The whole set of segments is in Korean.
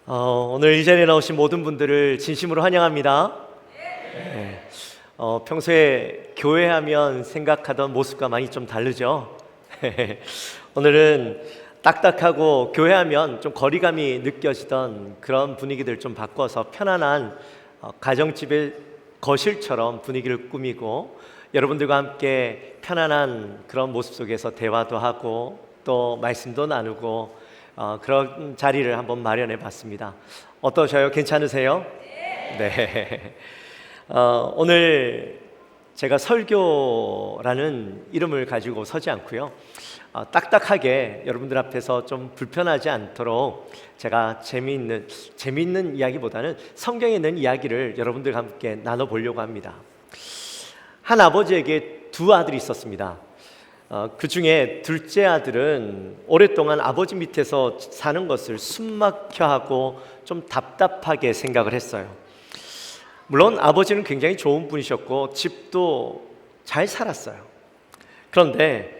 오늘 이 자리에 나오신 모든 분들을 진심으로 환영합니다. 네. 평소에 교회하면 생각하던 모습과 많이 좀 다르죠? 오늘은 딱딱하고 교회하면 좀 거리감이 느껴지던 그런 분위기들 좀 바꿔서 편안한 가정집의 거실처럼 분위기를 꾸미고 여러분들과 함께 편안한 그런 모습 속에서 대화도 하고 또 말씀도 나누고 그런 자리를 한번 마련해 봤습니다. 어떠셔요? 괜찮으세요? 네. 오늘 제가 설교라는 이름을 가지고 서지 않고요. 딱딱하게 여러분들 앞에서 좀 불편하지 않도록 제가 재미있는 이야기보다는 성경에 있는 이야기를 여러분들과 함께 나눠보려고 합니다. 한 아버지에게 두 아들이 있었습니다. 그 중에 둘째 아들은 오랫동안 아버지 밑에서 사는 것을 숨막혀하고 좀 답답하게 생각을 했어요. 물론 아버지는 굉장히 좋은 분이셨고 집도 잘 살았어요. 그런데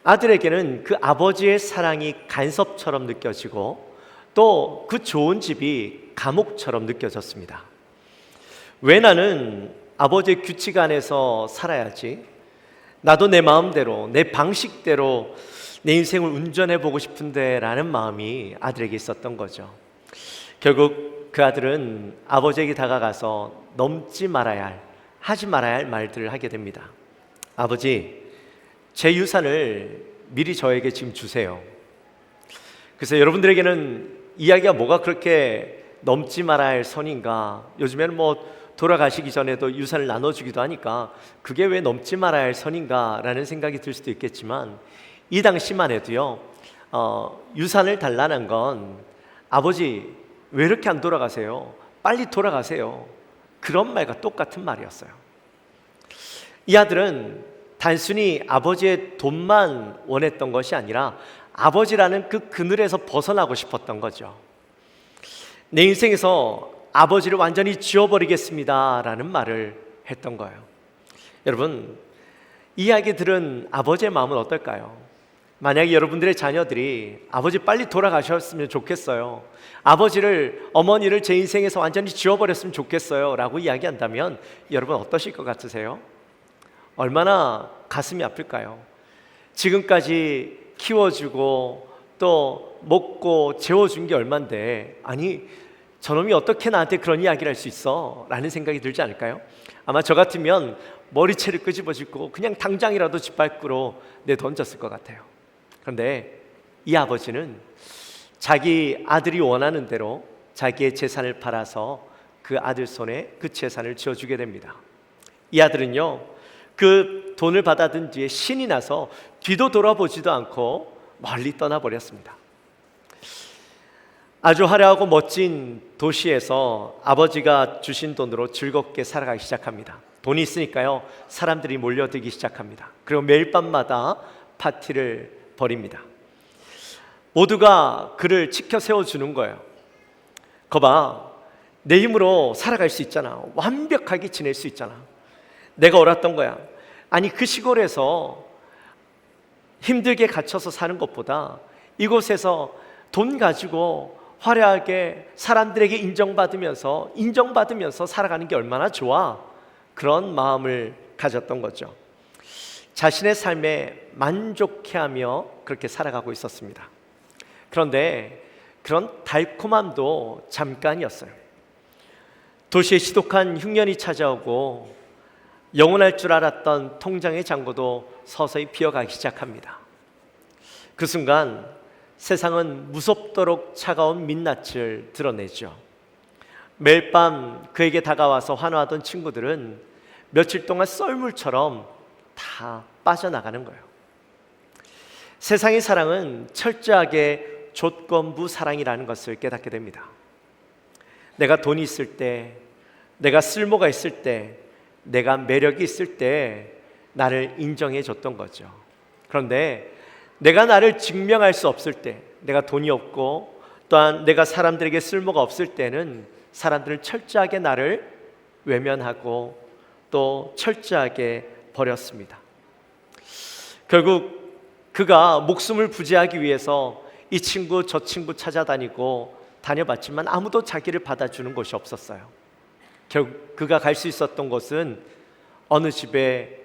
아들에게는 그 아버지의 사랑이 간섭처럼 느껴지고 또 그 좋은 집이 감옥처럼 느껴졌습니다. 왜 나는 아버지의 규칙 안에서 살아야지? 나도 내 마음대로, 내 방식대로 내 인생을 운전해 보고 싶은데 라는 마음이 아들에게 있었던 거죠. 결국 그 아들은 아버지에게 다가가서 넘지 말아야 할, 하지 말아야 할 말들을 하게 됩니다. 아버지, 제 유산을 미리 저에게 지금 주세요. 그래서 여러분들에게는 이야기가 뭐가 그렇게 넘지 말아야 할 선인가? 요즘에는 돌아가시기 전에도 유산을 나눠주기도 하니까 그게 왜 넘지 말아야 할 선인가 라는 생각이 들 수도 있겠지만 이 당시만 해도요, 유산을 달라는 건 아버지 왜 이렇게 안 돌아가세요? 빨리 돌아가세요. 그런 말과 똑같은 말이었어요. 이 아들은 단순히 아버지의 돈만 원했던 것이 아니라 아버지라는 그 그늘에서 벗어나고 싶었던 거죠. 내 인생에서 아버지를 완전히 지워버리겠습니다 라는 말을 했던 거예요. 여러분, 이 이야기 들은 아버지의 마음은 어떨까요? 만약에 여러분들의 자녀들이 아버지 빨리 돌아가셨으면 좋겠어요, 아버지를, 어머니를 제 인생에서 완전히 지워버렸으면 좋겠어요 라고 이야기한다면 여러분 어떠실 것 같으세요? 얼마나 가슴이 아플까요? 지금까지 키워주고 또 먹고 재워준 게 얼만데, 아니 저놈이 어떻게 나한테 그런 이야기를 할 수 있어? 라는 생각이 들지 않을까요? 아마 저 같으면 머리채를 끄집어주고 그냥 당장이라도 집 밖으로 내던졌을 것 같아요. 그런데 이 아버지는 자기 아들이 원하는 대로 자기의 재산을 팔아서 그 아들 손에 그 재산을 쥐어주게 됩니다. 이 아들은요, 그 돈을 받아든 뒤에 신이 나서 뒤도 돌아보지도 않고 멀리 떠나버렸습니다. 아주 화려하고 멋진 도시에서 아버지가 주신 돈으로 즐겁게 살아가기 시작합니다. 돈이 있으니까요, 사람들이 몰려들기 시작합니다. 그리고 매일 밤마다 파티를 벌입니다. 모두가 그를 치켜 세워주는 거예요. 거봐, 내 힘으로 살아갈 수 있잖아. 완벽하게 지낼 수 있잖아. 내가 옳았던 거야. 아니, 그 시골에서 힘들게 갇혀서 사는 것보다 이곳에서 돈 가지고 화려하게 사람들에게 인정받으면서 살아가는 게 얼마나 좋아. 그런 마음을 가졌던 거죠. 자신의 삶에 만족해하며 그렇게 살아가고 있었습니다. 그런데 그런 달콤함도 잠깐이었어요. 도시에 시독한 흉년이 찾아오고 영원할 줄 알았던 통장의 잔고도 서서히 비어가기 시작합니다. 그 순간 세상은 무섭도록 차가운 민낯을 드러내죠. 매일 밤 그에게 다가와서 환호하던 친구들은 며칠 동안 썰물처럼 다 빠져나가는 거예요. 세상의 사랑은 철저하게 조건부 사랑이라는 것을 깨닫게 됩니다. 내가 돈이 있을 때, 내가 쓸모가 있을 때, 내가 매력이 있을 때 나를 인정해 줬던 거죠. 그런데 내가 나를 증명할 수 없을 때, 내가 돈이 없고 또한 내가 사람들에게 쓸모가 없을 때는 사람들은 철저하게 나를 외면하고 또 철저하게 버렸습니다. 결국 그가 목숨을 부지하기 위해서 이 친구 저 친구 찾아다니고 다녀봤지만 아무도 자기를 받아주는 곳이 없었어요. 결국 그가 갈 수 있었던 곳은 어느 집의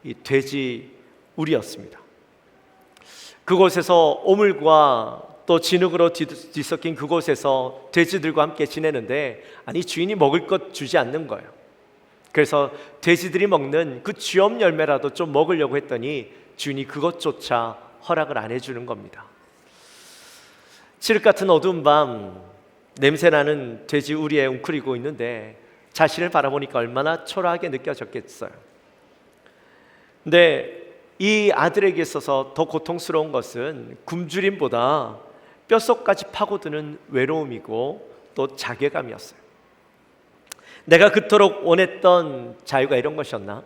이 돼지 우리였습니다. 그곳에서 오물과 또 진흙으로 뒤섞인 그곳에서 돼지들과 함께 지내는데, 아니 주인이 먹을 것 주지 않는 거예요. 그래서 돼지들이 먹는 그 쥐엄 열매라도 좀 먹으려고 했더니 주인이 그것조차 허락을 안 해주는 겁니다. 칠흑 같은 어두운 밤, 냄새나는 돼지 우리에 웅크리고 있는데 자신을 바라보니까 얼마나 초라하게 느껴졌겠어요. 근데 이 아들에게 있어서 더 고통스러운 것은 굶주림보다 뼛속까지 파고드는 외로움이고 또 자괴감이었어요. 내가 그토록 원했던 자유가 이런 것이었나?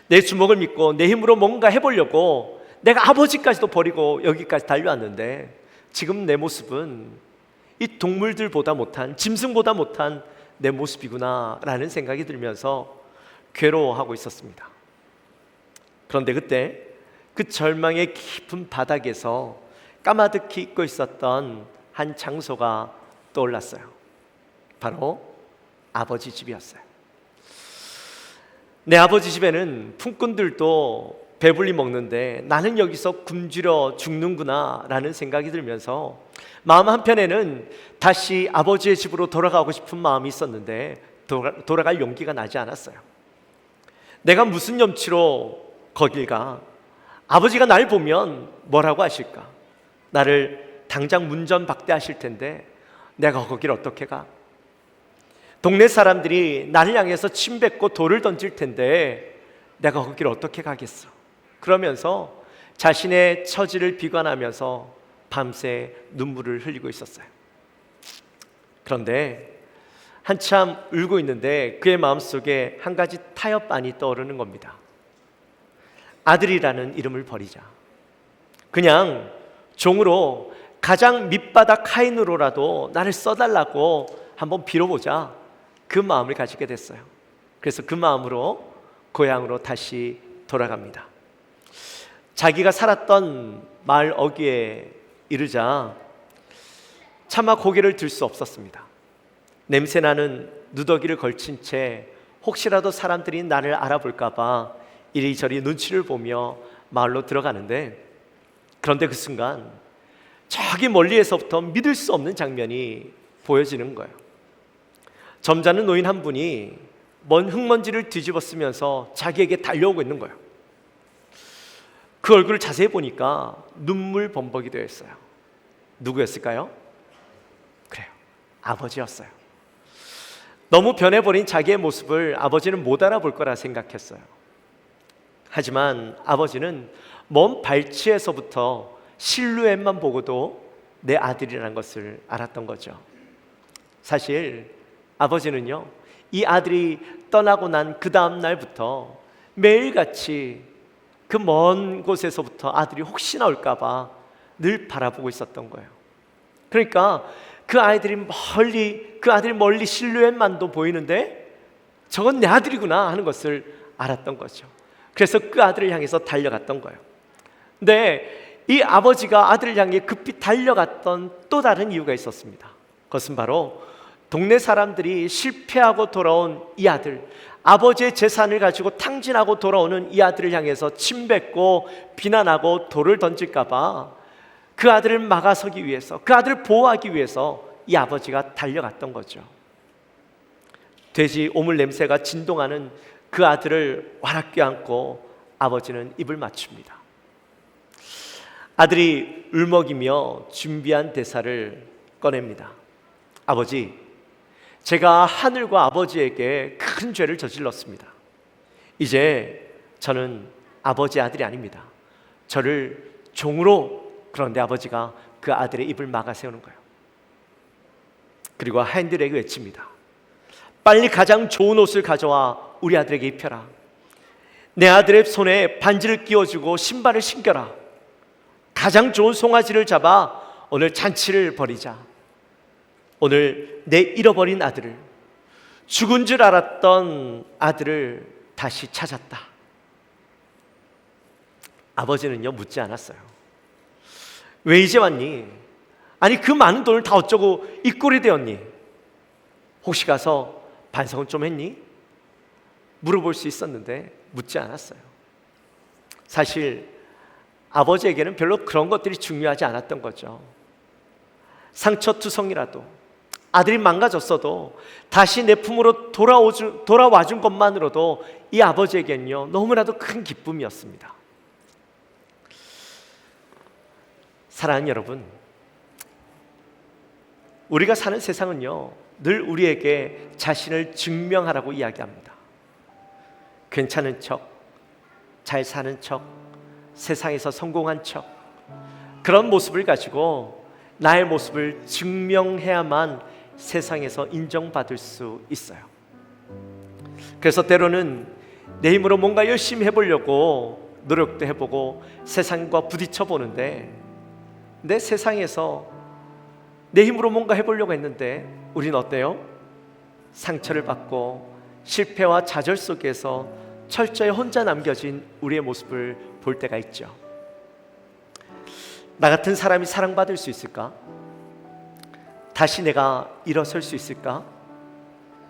내 주먹을 믿고 내 힘으로 뭔가 해보려고 내가 아버지까지도 버리고 여기까지 달려왔는데 지금 내 모습은 이 동물들보다 못한, 짐승보다 못한 내 모습이구나 라는 생각이 들면서 괴로워하고 있었습니다. 그런데 그때 그 절망의 깊은 바닥에서 까마득히 잊고 있었던 한 장소가 떠올랐어요. 바로 아버지 집이었어요. 내 아버지 집에는 품꾼들도 배불리 먹는데 나는 여기서 굶주려 죽는구나 라는 생각이 들면서 마음 한편에는 다시 아버지의 집으로 돌아가고 싶은 마음이 있었는데 돌아갈 용기가 나지 않았어요. 내가 무슨 염치로 거길 가? 아버지가 날 보면 뭐라고 하실까? 나를 당장 문전박대하실 텐데 내가 거길 어떻게 가? 동네 사람들이 나를 향해서 침 뱉고 돌을 던질 텐데 내가 거길 어떻게 가겠어? 그러면서 자신의 처지를 비관하면서 밤새 눈물을 흘리고 있었어요. 그런데 한참 울고 있는데 그의 마음속에 한 가지 타협안이 떠오르는 겁니다. 아들이라는 이름을 버리자. 그냥 종으로 가장 밑바닥 하인으로라도 나를 써달라고 한번 빌어보자. 그 마음을 가지게 됐어요. 그래서 그 마음으로 고향으로 다시 돌아갑니다. 자기가 살았던 마을 어귀에 이르자 차마 고개를 들 수 없었습니다. 냄새나는 누더기를 걸친 채 혹시라도 사람들이 나를 알아볼까 봐 이리저리 눈치를 보며 마을로 들어가는데, 그런데 그 순간 저기 멀리에서부터 믿을 수 없는 장면이 보여지는 거예요. 점잖은 노인 한 분이 먼 흙먼지를 뒤집어 쓰면서 자기에게 달려오고 있는 거예요. 그 얼굴을 자세히 보니까 눈물 범벅이 되어 있어요. 누구였을까요? 그래요, 아버지였어요. 너무 변해버린 자기의 모습을 아버지는 못 알아볼 거라 생각했어요. 하지만 아버지는 먼 발치에서부터 실루엣만 보고도 내 아들이라는 것을 알았던 거죠. 사실 아버지는요, 이 아들이 떠나고 난 그 다음 날부터 매일같이 그 먼 곳에서부터 아들이 혹시나 올까 봐 늘 바라보고 있었던 거예요. 그러니까 그 아들이 멀리 실루엣만도 보이는데 저건 내 아들이구나 하는 것을 알았던 거죠. 그래서 그 아들을 향해서 달려갔던 거예요. 근데 이 아버지가 아들을 향해 급히 달려갔던 또 다른 이유가 있었습니다. 그것은 바로 동네 사람들이 실패하고 돌아온 이 아들, 아버지의 재산을 가지고 탕진하고 돌아오는 이 아들을 향해서 침뱉고 비난하고 돌을 던질까 봐 그 아들을 막아서기 위해서, 그 아들을 보호하기 위해서 이 아버지가 달려갔던 거죠. 돼지 오물 냄새가 진동하는 그 아들을 와락 껴안고 아버지는 입을 맞춥니다. 아들이 울먹이며 준비한 대사를 꺼냅니다. 아버지, 제가 하늘과 아버지에게 큰 죄를 저질렀습니다. 이제 저는 아버지의 아들이 아닙니다. 저를 종으로. 그런데 아버지가 그 아들의 입을 막아 세우는 거예요. 그리고 하인들에게 외칩니다. 빨리 가장 좋은 옷을 가져와 우리 아들에게 입혀라. 내 아들의 손에 반지를 끼워주고 신발을 신겨라. 가장 좋은 송아지를 잡아 오늘 잔치를 벌이자. 오늘 내 잃어버린 아들을, 죽은 줄 알았던 아들을 다시 찾았다. 아버지는요 묻지 않았어요. 왜 이제 왔니? 아니 그 많은 돈을 다 어쩌고 이 꼴이 되었니? 혹시 가서 반성은 좀 했니? 물어볼 수 있었는데 묻지 않았어요. 사실 아버지에게는 별로 그런 것들이 중요하지 않았던 거죠. 상처투성이라도 아들이 망가졌어도 다시 내 품으로 돌아와 준 것만으로도 이 아버지에게는요 너무나도 큰 기쁨이었습니다. 사랑하는 여러분, 우리가 사는 세상은요 늘 우리에게 자신을 증명하라고 이야기합니다. 괜찮은 척, 잘 사는 척, 세상에서 성공한 척, 그런 모습을 가지고 나의 모습을 증명해야만 세상에서 인정받을 수 있어요. 그래서 때로는 내 힘으로 뭔가 열심히 해보려고 노력도 해보고 세상과 부딪혀 보는데, 내 세상에서 내 힘으로 뭔가 해보려고 했는데 우린 어때요? 상처를 받고 실패와 좌절 속에서 철저히 혼자 남겨진 우리의 모습을 볼 때가 있죠. 나 같은 사람이 사랑받을 수 있을까? 다시 내가 일어설 수 있을까?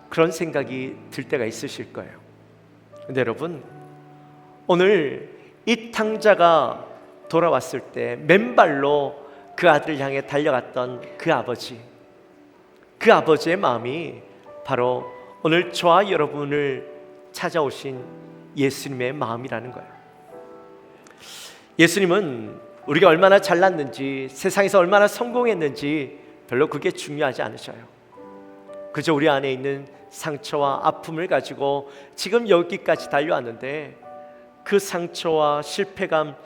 그런 생각이 들 때가 있으실 거예요. 근데 여러분, 오늘 이 탕자가 돌아왔을 때 맨발로 그 아들을 향해 달려갔던 그 아버지의 마음이 바로 오늘 저와 여러분을 찾아오신 예수님의 마음이라는 거예요. 예수님은 우리가 얼마나 잘났는지, 세상에서 얼마나 성공했는지 별로 그게 중요하지 않으셔요. 그저 우리 안에 있는 상처와 아픔을 가지고 지금 여기까지 달려왔는데 그 상처와 실패감,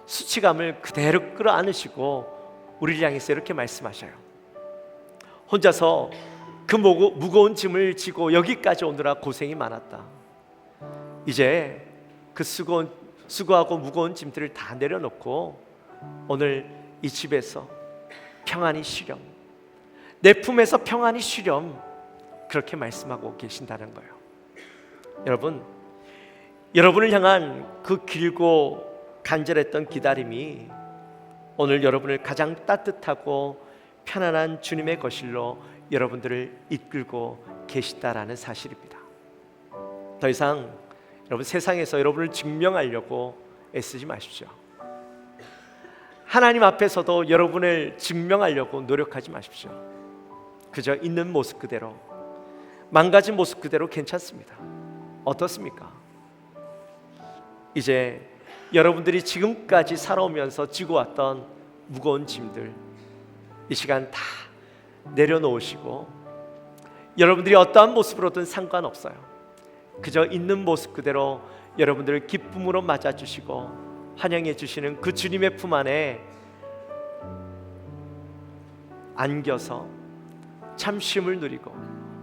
수치감을 그대로 끌어안으시고 우리를 향해서 이렇게 말씀하셔요. 혼자서 그 무거운 짐을 지고 여기까지 오느라 고생이 많았다. 이제 그 수고하고 무거운 짐들을 다 내려놓고 오늘 이 집에서 평안히 쉬렴, 내 품에서 평안히 쉬렴, 그렇게 말씀하고 계신다는 거예요. 여러분을 향한 그 길고 간절했던 기다림이 오늘 여러분을 가장 따뜻하고 편안한 주님의 거실로 여러분들을 이끌고 계시다라는 사실입니다. 더 이상 여러분 세상에서 여러분을 증명하려고 애쓰지 마십시오. 하나님 앞에서도 여러분을 증명하려고 노력하지 마십시오. 그저 있는 모습 그대로, 망가진 모습 그대로 괜찮습니다. 어떻습니까? 이제 여러분들이 지금까지 살아오면서 지고 왔던 무거운 짐들 이 시간 다 내려놓으시고 여러분들이 어떠한 모습으로든 상관없어요. 그저 있는 모습 그대로 여러분들을 기쁨으로 맞아주시고 환영해 주시는 그 주님의 품 안에 안겨서 참 쉼을 누리고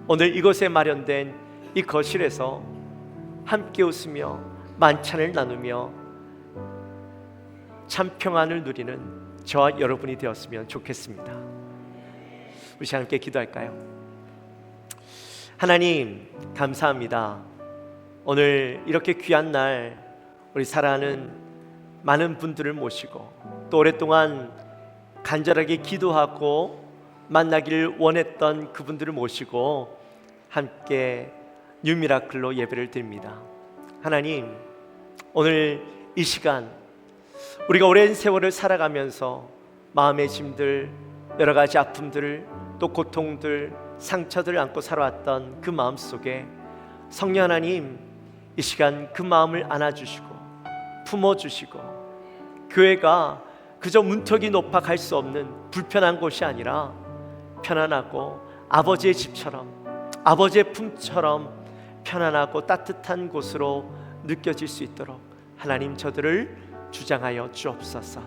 오늘 이곳에 마련된 이 거실에서 함께 웃으며 만찬을 나누며 참 평안을 누리는 저와 여러분이 되었으면 좋겠습니다. 우리 함께 기도할까요? 하나님 감사합니다. 오늘 이렇게 귀한 날 우리 사랑하는 많은 분들을 모시고 또 오랫동안 간절하게 기도하고 만나기를 원했던 그분들을 모시고 함께 뉴미라클로 예배를 드립니다. 하나님, 오늘 이 시간 우리가 오랜 세월을 살아가면서 마음의 짐들, 여러 가지 아픔들, 또 고통들, 상처들을 안고 살아왔던 그 마음 속에 성령 하나님, 이 시간 그 마음을 안아주시고 품어주시고 교회가 그저 문턱이 높아 갈 수 없는 불편한 곳이 아니라 편안하고 아버지의 집처럼, 아버지의 품처럼 편안하고 따뜻한 곳으로 느껴질 수 있도록 하나님 저들을 주장하여 주옵소서.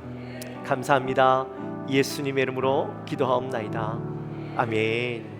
감사합니다. 예수님의 이름으로 기도하옵나이다. 아멘.